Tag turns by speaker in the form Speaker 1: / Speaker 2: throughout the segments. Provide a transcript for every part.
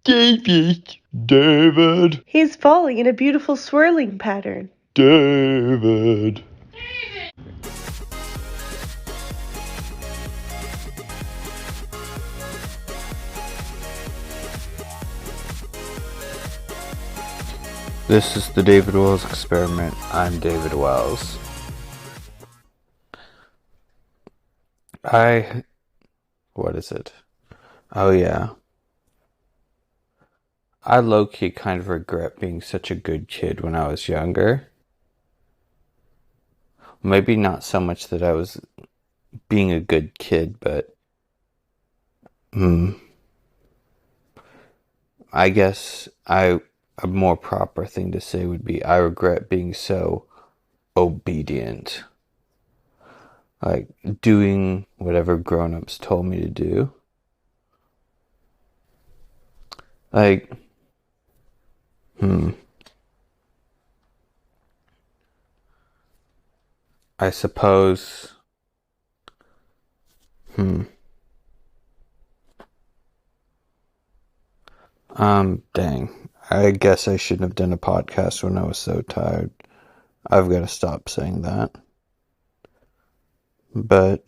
Speaker 1: David. David.
Speaker 2: He's falling in a beautiful swirling pattern.
Speaker 1: David. This is the David Wells Experiment. I'm David Wells. What is it? Oh yeah. I low-key kind of regret being such a good kid when I was younger. Maybe not so much that I was being a good kid, but I guess a more proper thing to say would be I regret being so obedient. Like doing whatever grown-ups told me to do. Like, I suppose, dang. I guess I shouldn't have done a podcast when I was so tired. I've got to stop saying that. But,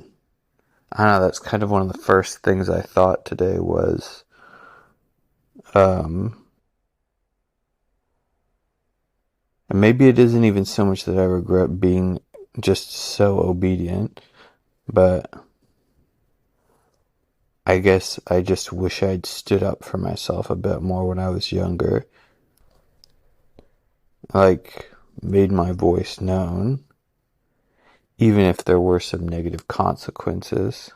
Speaker 1: I don't know, that's kind of one of the first things I thought today was, and maybe it isn't even so much that I regret being just so obedient, but I guess I just wish I'd stood up for myself a bit more when I was younger. Like, made my voice known, even if there were some negative consequences.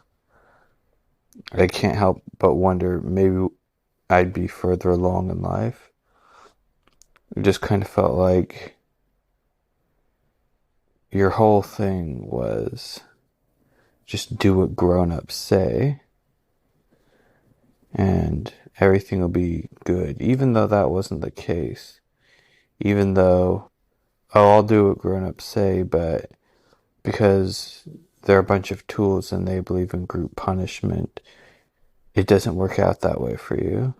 Speaker 1: I can't help but wonder maybe I'd be further along in life. It just kind of felt like your whole thing was just do what grown-ups say and everything will be good, even though that wasn't the case. Even though, oh, I'll do what grown-ups say, but because they're a bunch of tools and they believe in group punishment, it doesn't work out that way for you.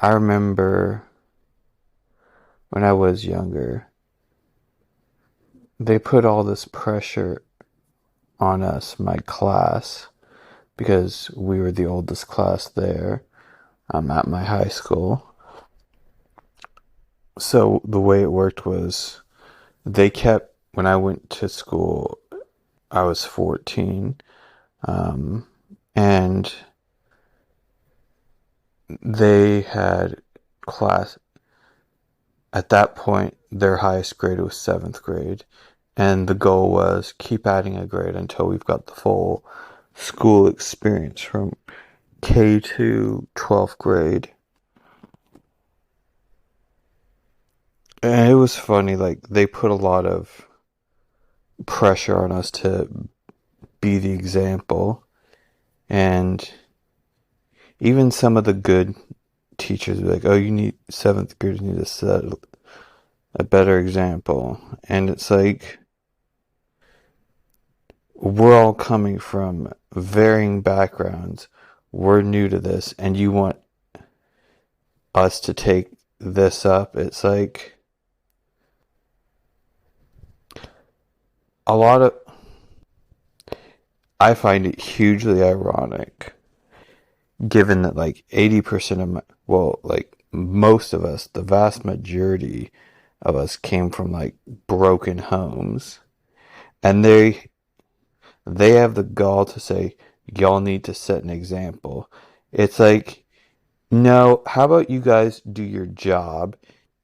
Speaker 1: I remember when I was younger, they put all this pressure on us, my class, because we were the oldest class there at my high school. So the way it worked was they kept, when I went to school, I was 14, and they had class, at that point, their highest grade was 7th grade, and the goal was keep adding a grade until we've got the full school experience from K to 12th grade. And it was funny, like, they put a lot of pressure on us to be the example. And even some of the good teachers were like, oh, you need 7th grade, you need to set a better example. And it's like, we're all coming from varying backgrounds. We're new to this, and you want us to take this up. It's like a lot of, I find it hugely ironic given that like 80% of like most of us, the vast majority of us came from like broken homes, and they have the gall to say y'all need to set an example. It's like, no, how about you guys do your job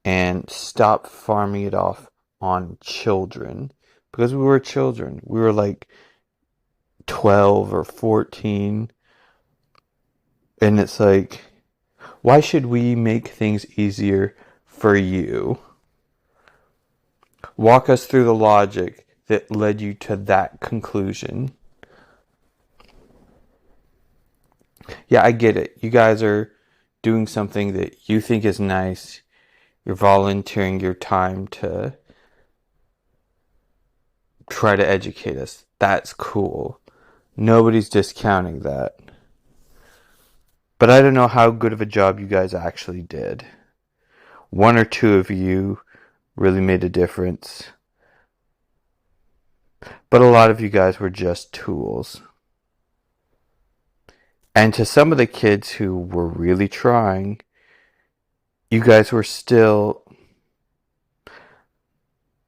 Speaker 1: and stop farming it off on children? Because we were children. We were like 12 or 14. And it's like, why should we make things easier for you? Walk us through the logic that led you to that conclusion. Yeah, I get it. You guys are doing something that you think is nice. You're volunteering your time to try to educate us. That's cool. Nobody's discounting that. But I don't know how good of a job you guys actually did. One or two of you really made a difference, but a lot of you guys were just tools. And to some of the kids who were really trying, you guys were still.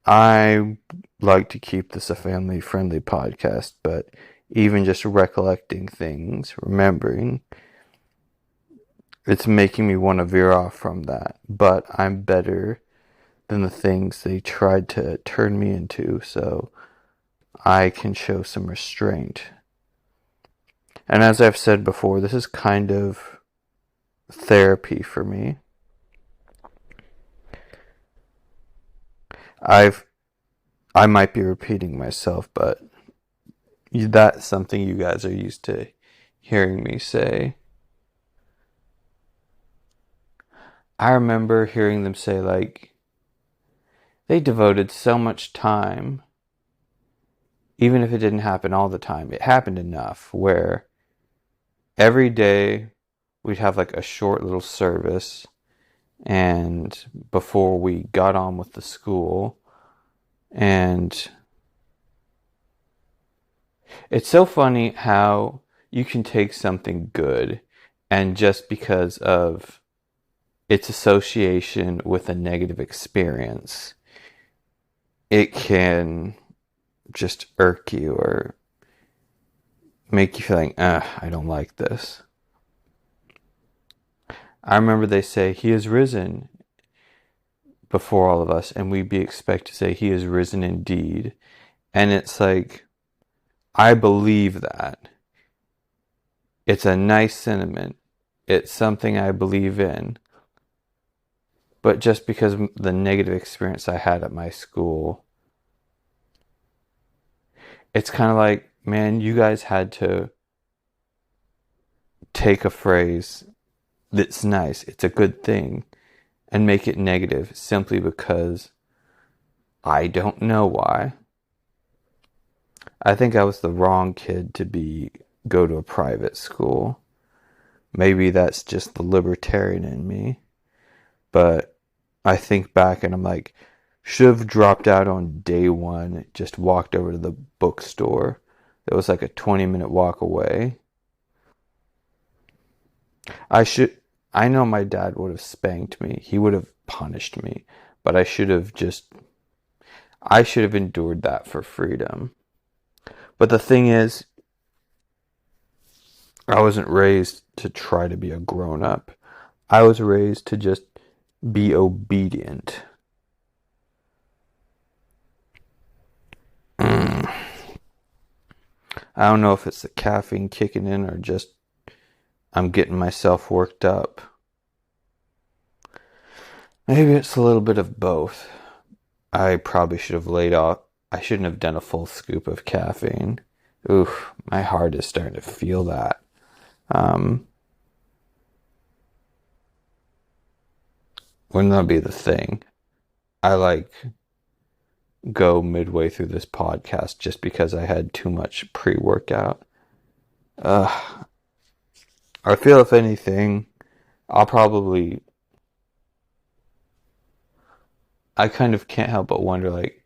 Speaker 1: I like to keep this a family friendly podcast, but even just recollecting things, remembering, it's making me want to veer off from that. But I'm better than the things they tried to turn me into, so I can show some restraint. And as I've said before, this is kind of therapy for me. I've I might be repeating myself, but that's something you guys are used to hearing me say. I remember hearing them say, like, they devoted so much time, even if it didn't happen all the time, it happened enough where every day we'd have like a short little service, and before we got on with the school, and it's so funny how you can take something good and just because of its association with a negative experience, it can just irk you or make you feel like, I don't like this. I remember they say, He is risen before all of us, and we be expected to say, He is risen indeed. And it's like, I believe that. It's a nice sentiment. It's something I believe in. But just because of the negative experience I had at my school, it's kind of like, man, you guys had to take a phrase that's nice, it's a good thing, and make it negative simply because I don't know why. I think I was the wrong kid to go to a private school. Maybe that's just the libertarian in me. But I think back and I'm like, should have dropped out on day one, just walked over to the bookstore. It was like a 20-minute walk away. I should I know my dad would have spanked me. He would have punished me. But I should have endured that for freedom. But the thing is, I wasn't raised to try to be a grown up. I was raised to just be obedient. I don't know if it's the caffeine kicking in or just I'm getting myself worked up. Maybe it's a little bit of both. I probably should have laid off. I shouldn't have done a full scoop of caffeine. Oof, my heart is starting to feel that. Um, wouldn't that be the thing? I go midway through this podcast just because I had too much pre-workout. Uh, I feel if anything, I'll probably. I kind of can't help but wonder, like,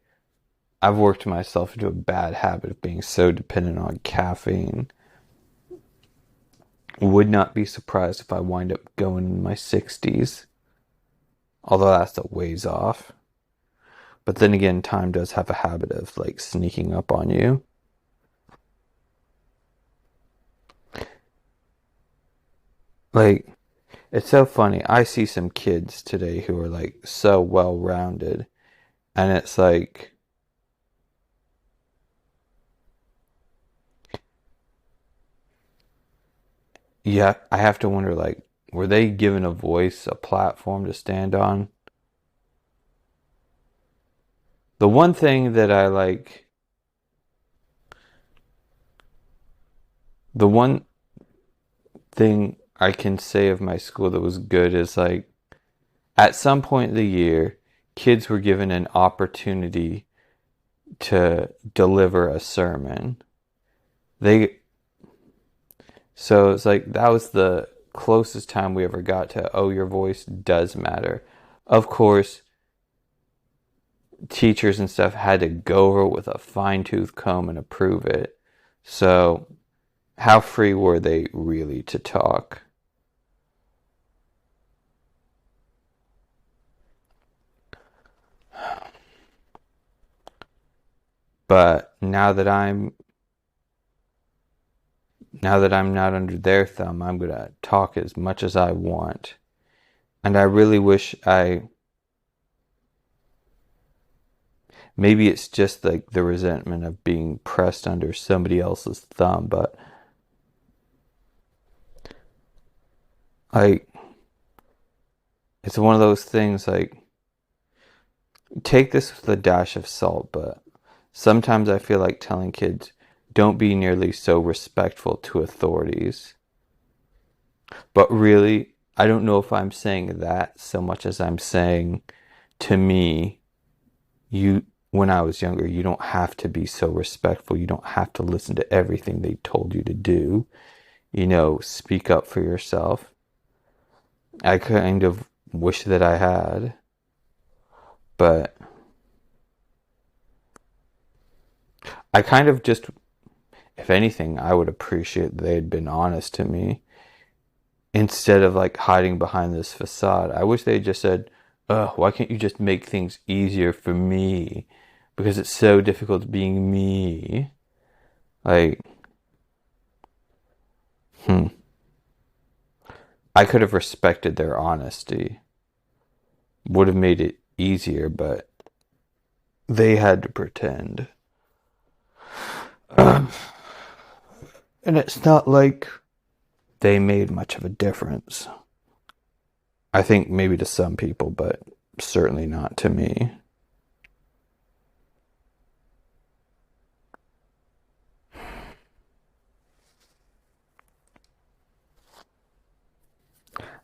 Speaker 1: I've worked myself into a bad habit of being so dependent on caffeine. Would not be surprised if I wind up going in my 60s. Although that's a ways off. But then again, time does have a habit of like sneaking up on you. Like, it's so funny. I see some kids today who are like so well rounded, and it's like, yeah, I have to wonder, like, were they given a voice, a platform to stand on? The one thing that I like, the one thing I can say of my school that was good is like, at some point in the year, kids were given an opportunity to deliver a sermon. They So it's like that was the closest time we ever got to, oh, your voice does matter. Of course, teachers and stuff had to go over it with a fine-tooth comb and approve it. So, how free were they really to talk? But now that I'm not under their thumb, I'm gonna talk as much as I want. And I really wish maybe it's just like the resentment of being pressed under somebody else's thumb, but I it's one of those things like take this with a dash of salt, but sometimes I feel like telling kids don't be nearly so respectful to authorities. But really, I don't know if I'm saying that so much as I'm saying to me, you when I was younger, you don't have to be so respectful. You don't have to listen to everything they told you to do. Speak up for yourself. I kind of wish that I had, but I kind of just, if anything, I would appreciate that they had been honest to me instead of like hiding behind this facade. I wish they had just said, "Oh, why can't you just make things easier for me? Because it's so difficult being me." Like, hmm. I could have respected their honesty. Would have made it easier, but they had to pretend. And it's not like they made much of a difference. I think maybe to some people, but certainly not to me.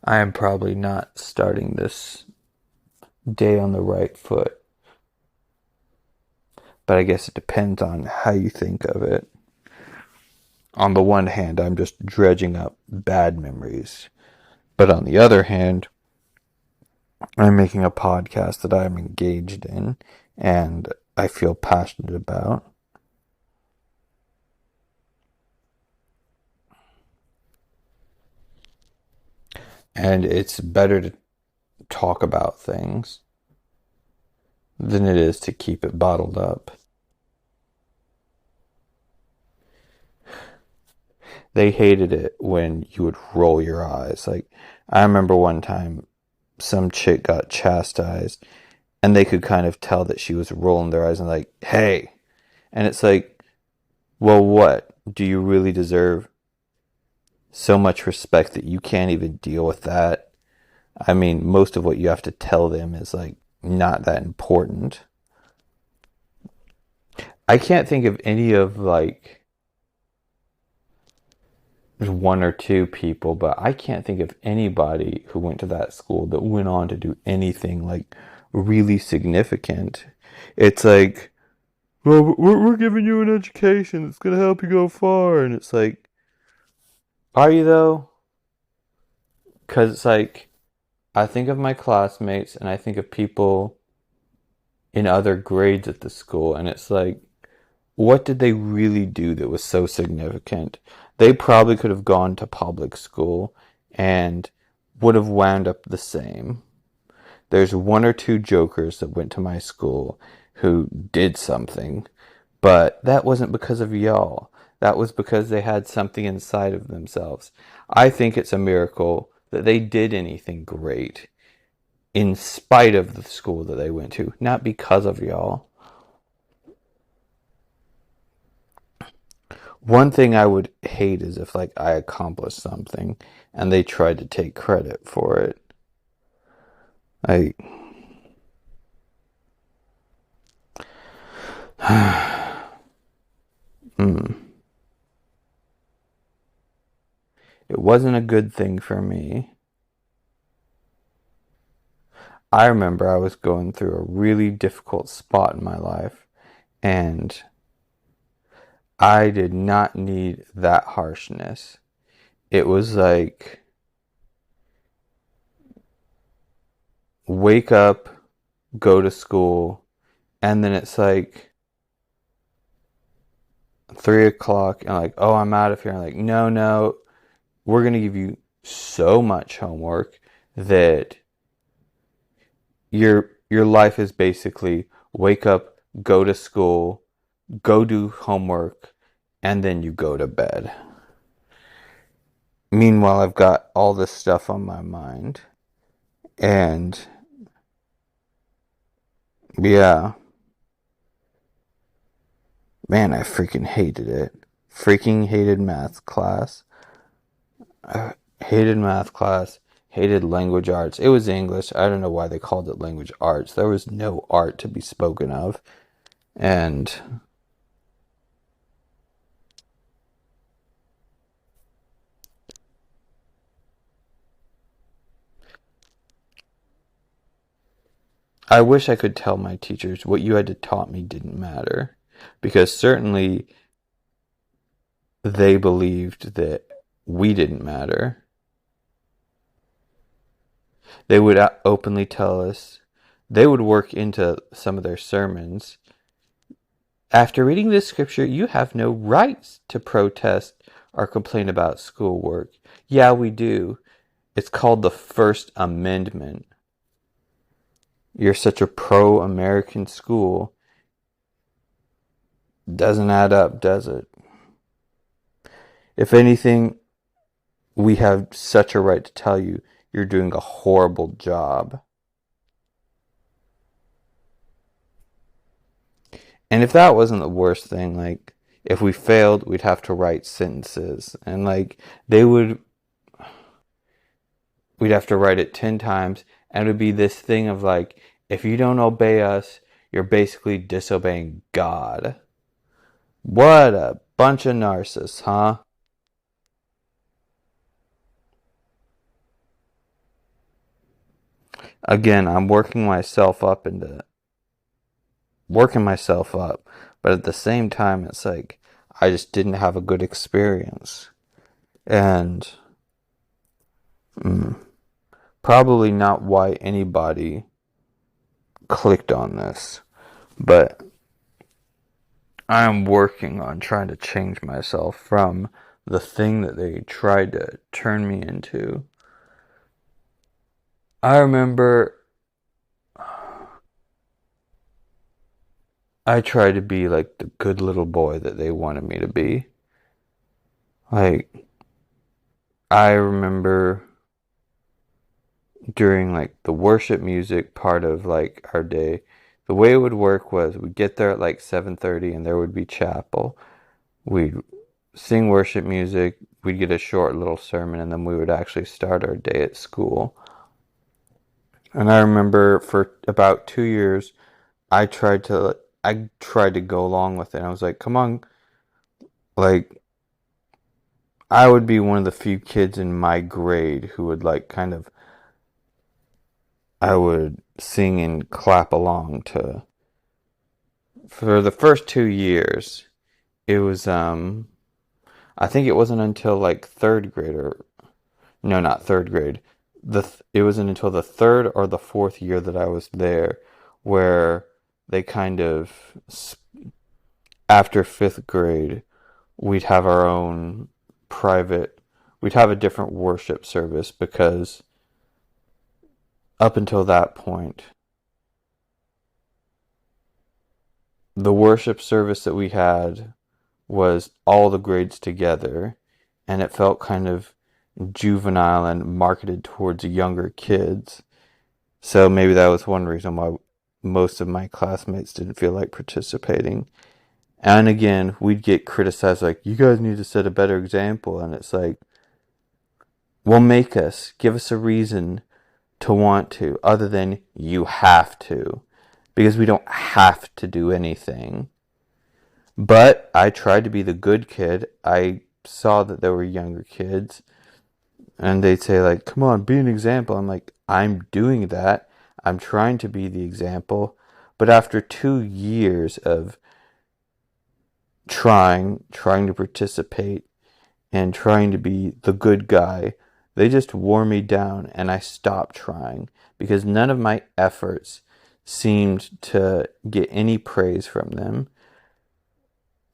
Speaker 1: I am probably not starting this day on the right foot, but I guess it depends on how you think of it. On the one hand, I'm just dredging up bad memories, but on the other hand, I'm making a podcast that I'm engaged in and I feel passionate about. And it's better to talk about things than it is to keep it bottled up. They hated it when you would roll your eyes. Like, I remember one time some chick got chastised and they could kind of tell that she was rolling their eyes and like, hey. And it's like, well, what? Do you really deserve so much respect that you can't even deal with that? I mean, most of what you have to tell them is like not that important. I can't think of any of like there's one or two people, but I can't think of anybody who went to that school that went on to do anything like really significant. It's like, well, we're giving you an education that's going to help you go far. And it's like, are you though? Because it's like, I think of my classmates and I think of people in other grades at the school, and it's like, what did they really do that was so significant? They probably could have gone to public school and would have wound up the same. There's one or two jokers that went to my school who did something, but that wasn't because of y'all. That was because they had something inside of themselves. I think it's a miracle that they did anything great in spite of the school that they went to, not because of y'all. One thing I would hate is if like I accomplished something and they tried to take credit for it. I hmm. It wasn't a good thing for me. I remember I was going through a really difficult spot in my life and I did not need that harshness. It was like wake up, go to school, and then it's like 3 o'clock, and like, oh, I'm out of here. I'm like, no, no, we're gonna give you so much homework that your life is basically wake up, go to school, go do homework, and then you go to bed. Meanwhile, I've got all this stuff on my mind. And yeah, man, I freaking hated it. Freaking hated math class. I hated math class. Hated language arts. It was English. I don't know why they called it language arts. There was no art to be spoken of. And I wish I could tell my teachers what you had to taught me didn't matter. Because certainly they believed that we didn't matter. They would openly tell us, they would work into some of their sermons. After reading this scripture, you have no rights to protest or complain about schoolwork. Yeah, we do. It's called the First Amendment. You're such a pro-American school. Doesn't add up, does it? If anything, we have such a right to tell you you're doing a horrible job. And if that wasn't the worst thing, like, if we failed, we'd have to write sentences. And, like, we'd have to write it 10 times. And it would be this thing of, like, if you don't obey us, you're basically disobeying God. What a bunch of narcissists, huh? Again, I'm working myself up, but at the same time, it's like I just didn't have a good experience, and probably not why anybody clicked on this, but I am working on trying to change myself from the thing that they tried to turn me into. I remember I tried to be like the good little boy that they wanted me to be. Like, I remember during like the worship music part of like our day, the way it would work was we'd get there at like 7:30 and there would be chapel. We'd sing worship music, we'd get a short little sermon, and then we would actually start our day at school. And I remember for about 2 years, I tried to go along with it. I was like, come on, like I would be one of the few kids in my grade who would like kind of I would sing and clap along to for the first 2 years. It was I think it wasn't until like third grade or no, not third grade. It wasn't until the third or the fourth year that I was there where they kind of after fifth grade we'd have our own private we'd have a different worship service because up until that point the worship service that we had was all the grades together, and it felt kind of juvenile and marketed towards younger kids. So maybe that was one reason why most of my classmates didn't feel like participating. And again, we'd get criticized like, you guys need to set a better example. And it's like, well, make us. Give us a reason to want to, other than you have to. Because we don't have to do anything. But I tried to be the good kid. I saw that there were younger kids. And they'd say, like, come on, be an example. I'm like, I'm doing that. I'm trying to be the example. But after 2 years of trying to participate and trying to be the good guy, They just wore me down and I stopped trying because none of my efforts seemed to get any praise from them.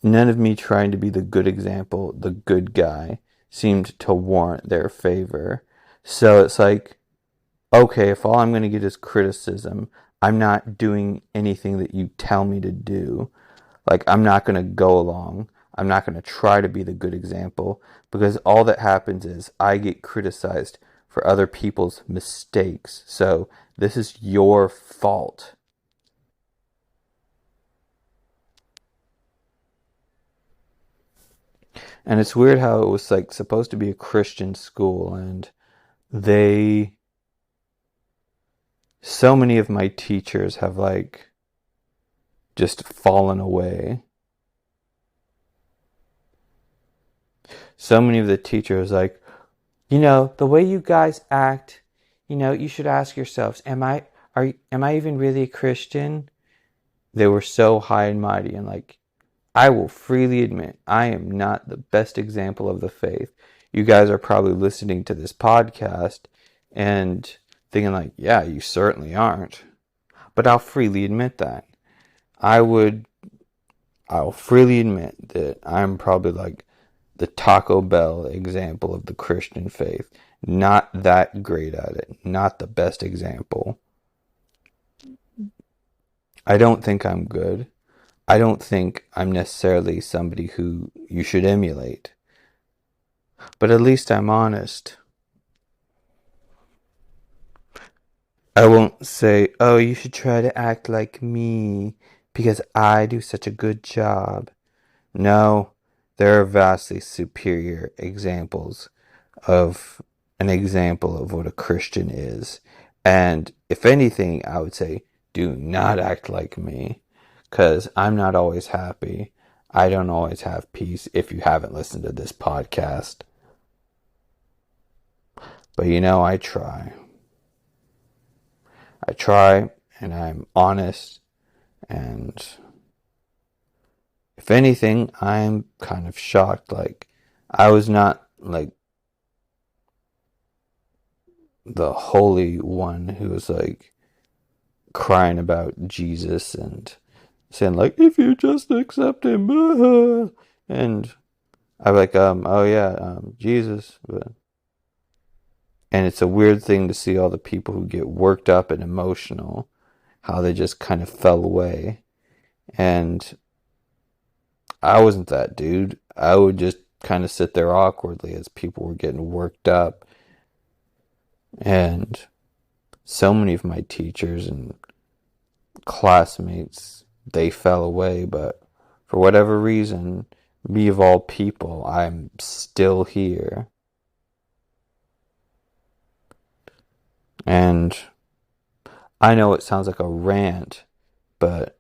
Speaker 1: None of me trying to be the good example, the good guy, seemed to warrant their favor. So it's like, okay, if all I'm going to get is criticism, I'm not doing anything that you tell me to do. Like, I'm not going to go along. I'm not going to try to be the good example because all that happens is I get criticized for other people's mistakes. So, this is your fault. And it's weird how it was like supposed to be a Christian school, and they, so many of my teachers have like just fallen away. So many of the teachers like, the way you guys act, you should ask yourselves, am I even really a Christian? They were so high and mighty and like, I will freely admit I am not the best example of the faith. You guys are probably listening to this podcast and thinking like, yeah, you certainly aren't. But I'll freely admit that. I would I'll freely admit that I'm probably like the Taco Bell example of the Christian faith. Not that great at it. Not the best example. I don't think I'm good. I don't think I'm necessarily somebody who you should emulate. But at least I'm honest. I won't say, oh, you should try to act like me because I do such a good job. No, there are vastly superior examples of an example of what a Christian is. And if anything, I would say, do not act like me because I'm not always happy. I don't always have peace if you haven't listened to this podcast. But I try. I try and I'm honest. And if anything, I'm kind of shocked. Like, I was not like the holy one who was like crying about Jesus and saying like, if you just accept him, and I'm like, oh yeah, Jesus. And it's a weird thing to see all the people who get worked up and emotional, how they just kind of fell away. And I wasn't that dude. I would just kind of sit there awkwardly as people were getting worked up. And so many of my teachers and classmates, they fell away, but for whatever reason, me of all people, I'm still here. And I know it sounds like a rant, but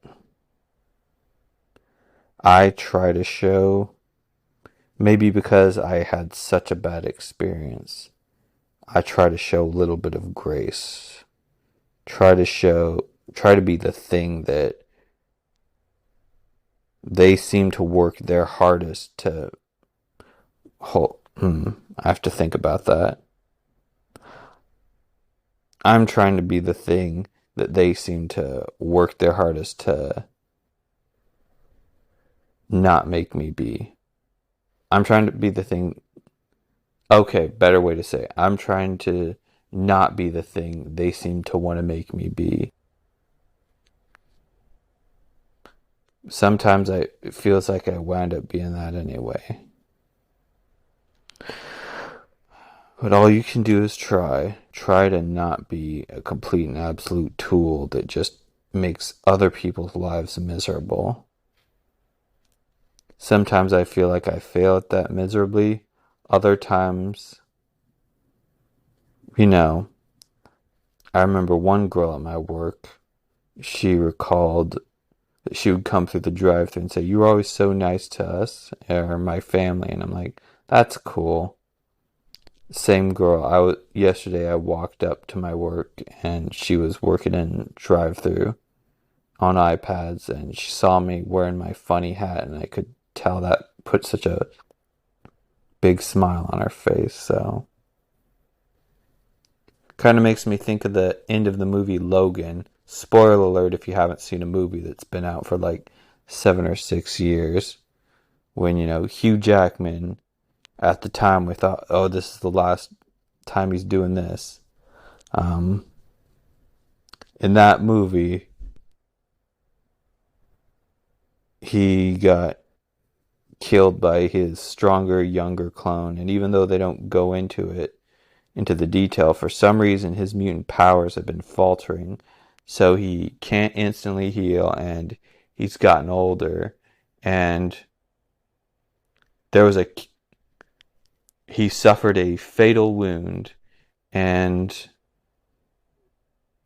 Speaker 1: I try to show, maybe because I had such a bad experience, I try to show a little bit of grace. Try to be the thing that they seem to work their hardest to hold. I have to think about that. I'm trying to be the thing that they seem to work their hardest to not make me be. I'm trying to be the thing. Okay, better way to say it. I'm trying to not be the thing they seem to want to make me be. Sometimes it feels like I wound up being that anyway. But all you can do is try. Try to not be a complete and absolute tool that just makes other people's lives miserable. Sometimes I feel like I fail at that miserably. Other times, you know, I remember one girl at my work, she recalled that she would come through the drive-thru and say, "You were always so nice to us or my family." And I'm like, "That's cool." Same girl. Yesterday I walked up to my work and she was working in drive-thru on iPads and she saw me wearing my funny hat and I could tell that put such a big smile on her face. So Kind of makes me think of the end of the movie Logan. Spoiler alert if you haven't seen a movie that's been out for like 7 or 6 years. When, Hugh Jackman, at the time we thought, oh, this is the last time he's doing this. Um, in that movie, he got killed by his stronger, younger clone. And even though they don't go into the detail, for some reason his mutant powers have been faltering. So he can't instantly heal and he's gotten older. And there was he suffered a fatal wound, and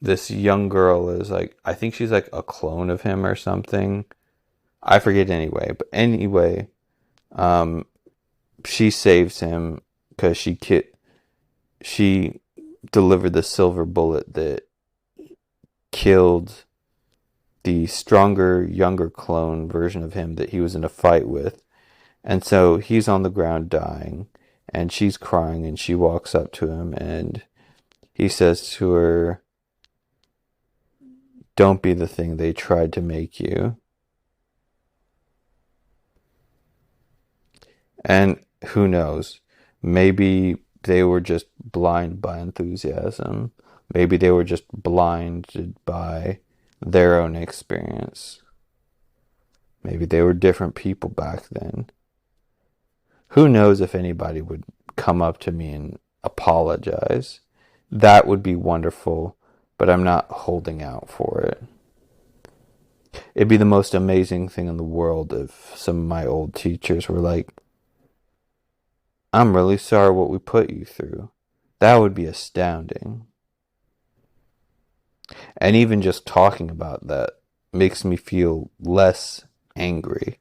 Speaker 1: this young girl is like, I think she's like a clone of him or something. I forget anyway. But anyway, um, she saves him because she delivered the silver bullet that killed the stronger, younger clone version of him that he was in a fight with. And so he's on the ground dying, and she's crying, and she walks up to him, and he says to her, "Don't be the thing they tried to make you." And who knows? Maybe they were just blind by enthusiasm. Maybe they were just blinded by their own experience. Maybe they were different people back then. Who knows if anybody would come up to me and apologize? That would be wonderful, but I'm not holding out for it. It'd be the most amazing thing in the world if some of my old teachers were like, "I'm really sorry what we put you through." That would be astounding. And even just talking about that makes me feel less angry.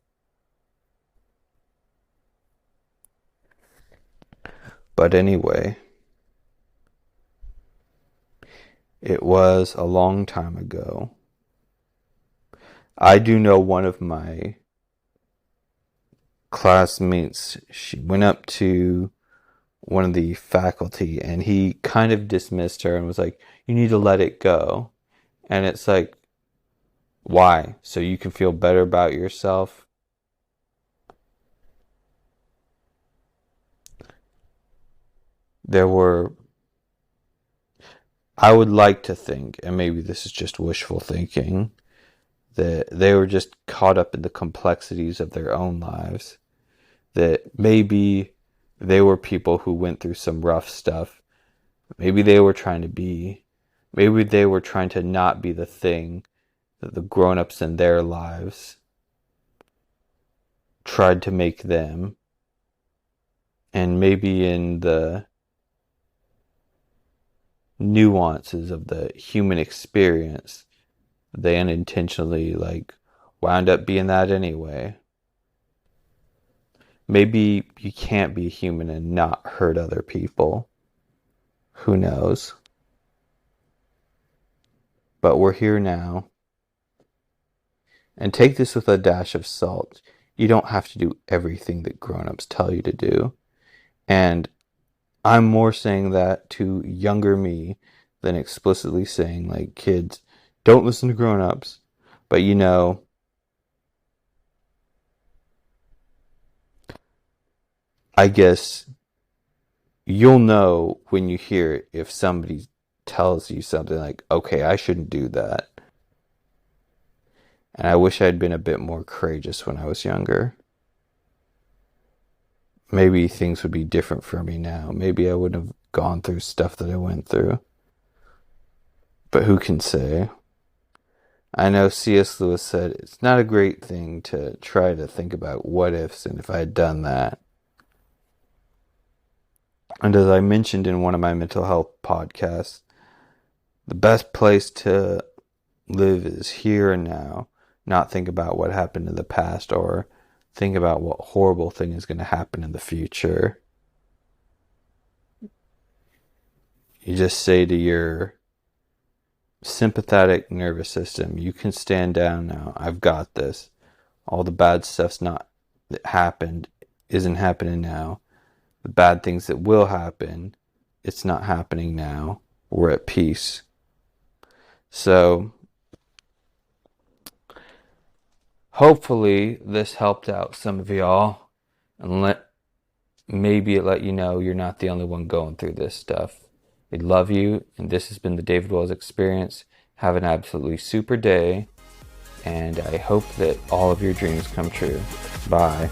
Speaker 1: But anyway, it was a long time ago. I do know one of my classmates, she went up to one of the faculty and he kind of dismissed her and was like, "You need to let it go." And it's like, why? So you can feel better about yourself? There were, I would like to think, and maybe this is just wishful thinking, that they were just caught up in the complexities of their own lives. That maybe they were people who went through some rough stuff. Maybe they were trying to be, maybe they were trying to not be the thing that the grown-ups in their lives tried to make them. And maybe in the nuances of the human experience, they unintentionally wound up being that anyway. Maybe you can't be human and not hurt other people. Who knows? But we're here now. And take this with a dash of salt. You don't have to do everything that grown-ups tell you to do. And I'm more saying that to younger me than explicitly saying, like, kids, don't listen to grown-ups. But I guess you'll know when you hear it if somebody tells you something like, okay, I shouldn't do that. And I wish I'd been a bit more courageous when I was younger. Maybe things would be different for me now. Maybe I wouldn't have gone through stuff that I went through. But who can say? I know C.S. Lewis said it's not a great thing to try to think about what ifs and if I had done that. And as I mentioned in one of my mental health podcasts, the best place to live is here and now. Not think about what happened in the past or think about what horrible thing is going to happen in the future. You just say to your sympathetic nervous system, you can stand down now. I've got this. All the bad stuff's not that happened isn't happening now. The bad things that will happen, it's not happening now. we're at peace. So hopefully this helped out some of y'all, and maybe it let you know you're not the only one going through this stuff. We love you, and this has been the David Wells Experience. Have an absolutely super day, and I hope that all of your dreams come true. Bye.